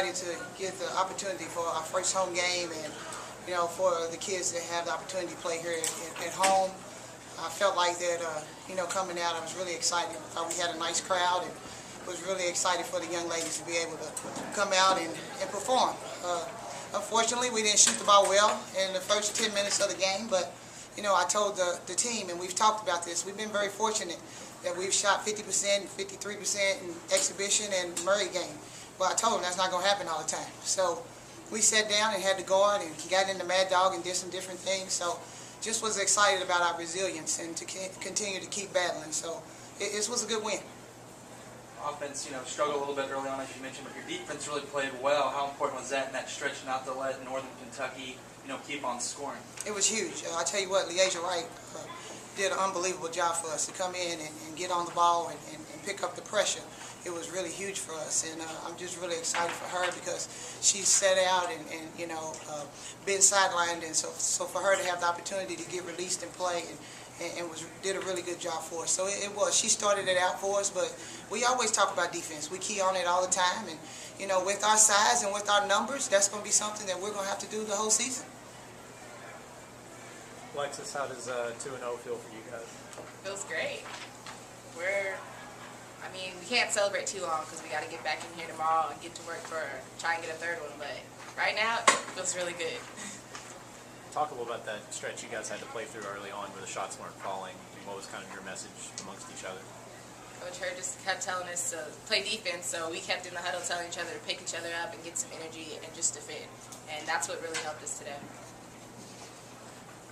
excited to get the opportunity for our first home game, and for the kids that have the opportunity to play here at home. I felt like that, coming out, I was really excited. I thought we had a nice crowd, and was really excited for the young ladies to be able to come out and perform. Unfortunately, we didn't shoot the ball well in the first 10 minutes of the game, but I told the team, and we've talked about this, we've been very fortunate that we've shot 50%, 53% in exhibition and Murray game. Well, I told them that's not going to happen all the time. So we sat down and had to guard and got into Mad Dog and did some different things. So just was excited about our resilience and to continue to keep battling. So it was a good win. Offense, struggled a little bit early on, as you mentioned, but your defense really played well. How important was that in that stretch not to let Northern Kentucky, keep on scoring? It was huge. I tell you what, Wright did an unbelievable job for us to come in and get on the ball and pick up the pressure. It was really huge for us, and I'm just really excited for her because she set out and been sidelined, and so for her to have the opportunity to get released and play and did a really good job for us. So it was. She started it out for us, but we always talk about defense. We key on it all the time, and with our size and with our numbers, that's going to be something that we're going to have to do the whole season. Alexis, how does 2-0 feel for you guys? Feels great. We can't celebrate too long because we got to get back in here tomorrow and get to work try and get a third one, but right now it feels really good. Talk a little about that stretch you guys had to play through early on where the shots weren't falling. What was kind of your message amongst each other? Coach Hurd just kept telling us to play defense, so we kept in the huddle telling each other to pick each other up and get some energy and just defend. And that's what really helped us today.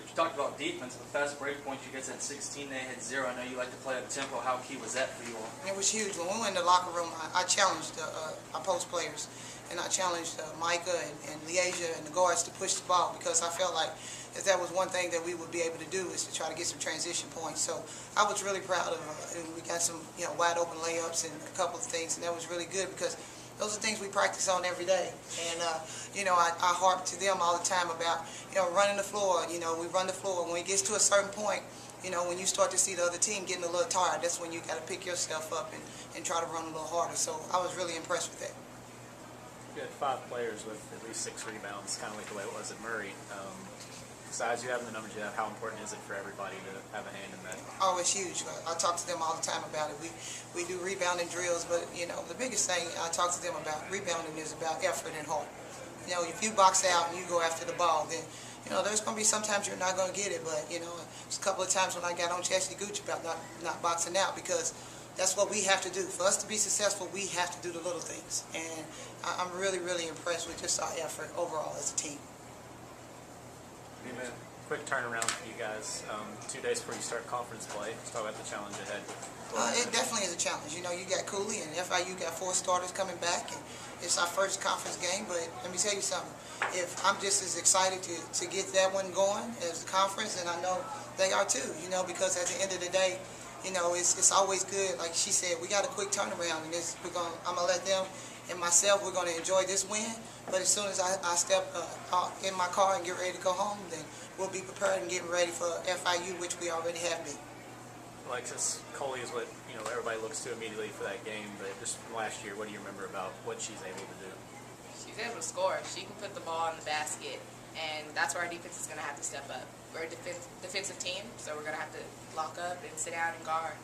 You talked about defense, the fast break points you guys had 16, they had 0. I know you like to play up tempo. How key was that for you all? It was huge. When we went in the locker room, I challenged our post players. And I challenged Micah and Leasia and the guards to push the ball because I felt like if that was one thing that we would be able to do is to try to get some transition points. So I was really proud of we got some wide open layups and a couple of things, and that was really good because those are things we practice on every day. And I harp to them all the time about running the floor. We run the floor. When it gets to a certain point, when you start to see the other team getting a little tired, that's when you got to pick yourself up and try to run a little harder. So I was really impressed with that. You had 5 players with at least 6 rebounds, kind of like the way it was at Murray. Besides you having the numbers you have, how important is it for everybody to have a hand in that? Oh, it's huge. I talk to them all the time about it. We do rebounding drills, but the biggest thing I talk to them about rebounding is about effort and heart. If you box out and you go after the ball, then there's going to be sometimes you're not going to get it, but there's a couple of times when I got on Chastity Gooch about not boxing out because that's what we have to do. For us to be successful, we have to do the little things. And I'm really, really impressed with just our effort overall as a team. Amen. Quick turnaround for you guys. 2 days before you start conference play. Let's talk about the challenge ahead. It definitely is a challenge. You got Cooley and FIU got 4 starters coming back, and it's our first conference game. But let me tell you something. If I'm just as excited to get that one going as the conference, and I know they are too. Because at the end of the day, it's always good. Like she said, we got a quick turnaround, and I'm gonna let them and myself. We're gonna enjoy this win. But as soon as I step in my car and get ready to go home, then we'll be prepared and getting ready for FIU, which we already have been. Alexis, Coley is what everybody looks to immediately for that game. But just from last year, what do you remember about what she's able to do? She's able to score. She can put the ball in the basket, and that's where our defense is going to have to step up. We're a defensive team, so we're going to have to lock up and sit down and guard.